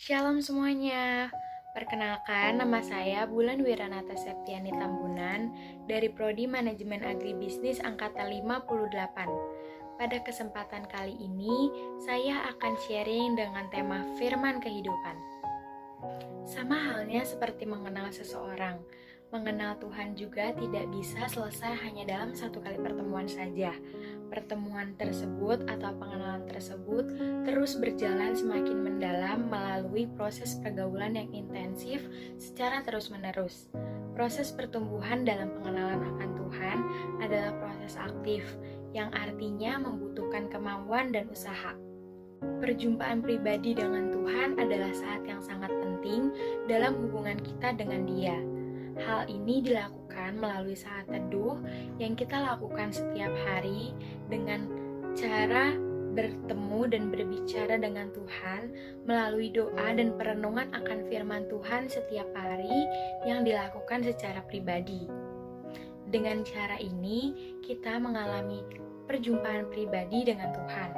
Shalom semuanya. Perkenalkan, nama saya Bulan Wiranata Septiani Tambunan dari Prodi Manajemen Agribisnis Angkatan 58. Pada kesempatan kali ini, saya akan sharing dengan tema firman kehidupan. Sama halnya seperti mengenal seseorang, mengenal Tuhan juga tidak bisa selesai hanya dalam satu kali pertemuan saja. Pertemuan tersebut atau pengenalan tersebut terus berjalan semakin mendalam melalui proses pergaulan yang intensif secara terus-menerus. Proses pertumbuhan dalam pengenalan akan Tuhan adalah proses aktif, yang artinya membutuhkan kemauan dan usaha. Perjumpaan pribadi dengan Tuhan adalah saat yang sangat penting dalam hubungan kita dengan Dia. Hal ini dilakukan melalui saat teduh yang kita lakukan setiap hari dengan cara bertemu dan berbicara dengan Tuhan melalui doa dan perenungan akan firman Tuhan setiap hari yang dilakukan secara pribadi. Dengan cara ini, kita mengalami perjumpaan pribadi dengan Tuhan.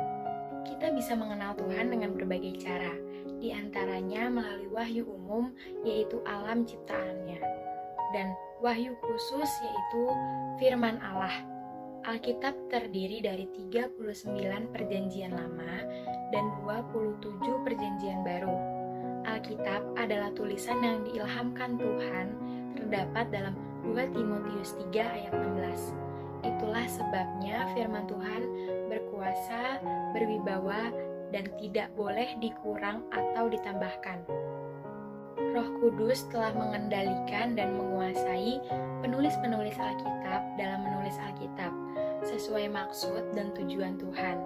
Kita bisa mengenal Tuhan dengan berbagai cara, di antaranya melalui wahyu umum, yaitu alam ciptaannya, dan wahyu khusus, yaitu firman Allah. Alkitab terdiri dari 39 perjanjian lama dan 27 perjanjian baru. Alkitab adalah tulisan yang diilhamkan Tuhan, terdapat dalam 2 Timotius 3 ayat 16. Itulah sebabnya firman Tuhan berkuasa, berwibawa, dan tidak boleh dikurang atau ditambahkan. Roh Kudus telah mengendalikan dan menguasai penulis-penulis Alkitab dalam menulis Alkitab sesuai maksud dan tujuan Tuhan.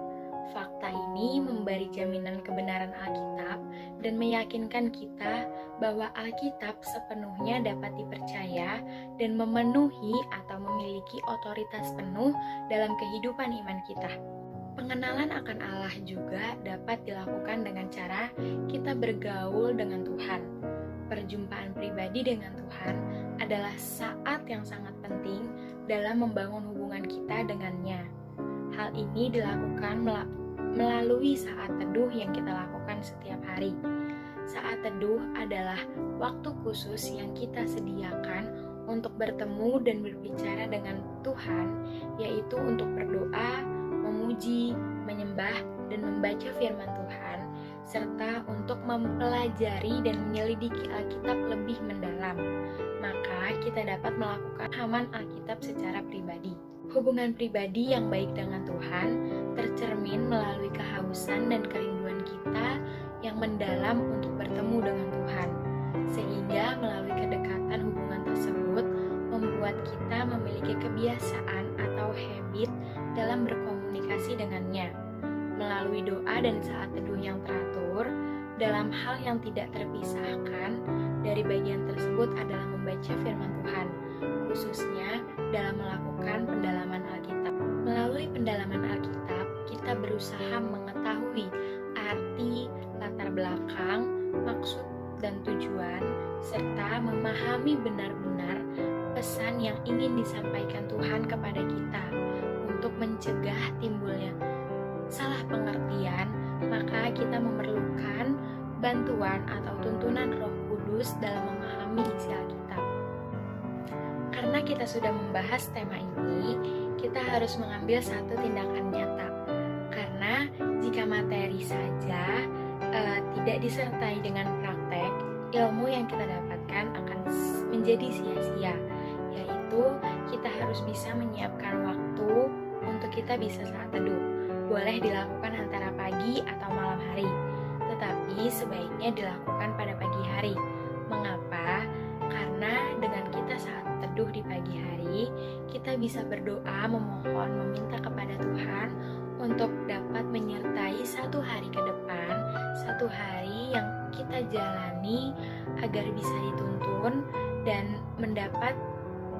Fakta ini memberi jaminan kebenaran Alkitab dan meyakinkan kita bahwa Alkitab sepenuhnya dapat dipercaya dan memenuhi atau memiliki otoritas penuh dalam kehidupan iman kita. Pengenalan akan Allah juga dapat dilakukan dengan cara kita bergaul dengan Tuhan. Perjumpaan pribadi dengan Tuhan adalah saat yang sangat penting dalam membangun hubungan kita dengannya. Hal ini dilakukan melalui saat teduh yang kita lakukan setiap hari. Saat teduh adalah waktu khusus yang kita sediakan untuk bertemu dan berbicara dengan Tuhan, yaitu untuk berdoa, memuji, menyembah, dan membaca firman Tuhan, serta untuk mempelajari dan menyelidiki Alkitab lebih mendalam. Maka kita dapat melakukan pemahaman Alkitab secara pribadi. Hubungan pribadi yang baik dengan Tuhan tercermin melalui kehausan dan kerinduan kita yang mendalam untuk bertemu dengan Tuhan, sehingga melalui kedekatan hubungan tersebut membuat kita memiliki kebiasaan atau habit dalam berkomunikasi dengannya. Melalui doa dan saat teduh yang teratur, dalam hal yang tidak terpisahkan dari bagian tersebut adalah membaca firman Tuhan, khususnya dalam melakukan pendalaman Alkitab. Melalui pendalaman Alkitab, kita berusaha mengetahui arti, latar belakang, maksud, dan tujuan, serta memahami benar-benar pesan yang ingin disampaikan Tuhan kepada kita. Untuk mencegah timbulnya salah pengertian, maka kita memerlukan bantuan atau tuntunan Roh Kudus dalam memahami isi Alkitab. Karena kita sudah membahas tema ini, kita harus mengambil satu tindakan nyata. Karena jika materi saja tidak disertai dengan praktek, ilmu yang kita dapatkan akan menjadi sia-sia. Yaitu kita harus bisa menyiapkan waktu untuk kita bisa saat teduh. Boleh dilakukan antara pagi atau malam hari, tetapi sebaiknya dilakukan pada pagi hari. Mengapa? Karena dengan kita saat teduh di pagi hari, kita bisa berdoa, memohon, meminta kepada Tuhan untuk dapat menyertai satu hari ke depan, satu hari yang kita jalani agar bisa dituntun dan mendapat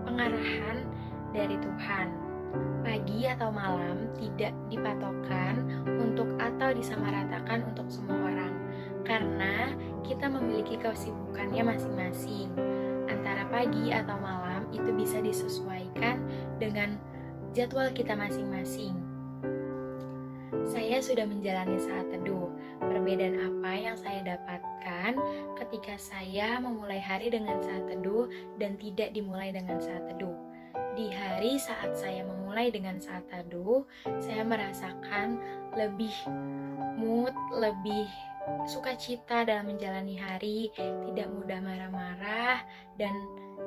pengarahan dari Tuhan. Pagi atau malam tidak dipatokkan untuk atau disamaratakan untuk semua orang, karena kita memiliki kesibukannya masing-masing. Antara pagi atau malam itu bisa disesuaikan dengan jadwal kita masing-masing. Saya sudah menjalani saat teduh, Perbedaan apa yang saya dapatkan ketika saya memulai hari dengan saat teduh dan tidak dimulai dengan saat teduh? Di hari saat saya memulai dengan saat teduh, saya merasakan lebih mood, lebih sukacita dalam menjalani hari, tidak mudah marah-marah, dan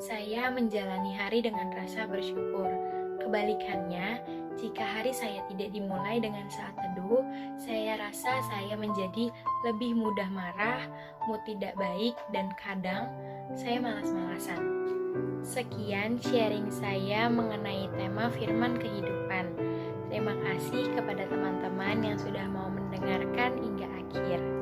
saya menjalani hari dengan rasa bersyukur. Kebalikannya, jika hari saya tidak dimulai dengan saat teduh, saya rasa saya menjadi lebih mudah marah, mood tidak baik, dan kadang saya malas-malasan. Sekian sharing saya mengenai tema firman kehidupan. Terima kasih kepada teman-teman yang sudah mau mendengarkan hingga akhir.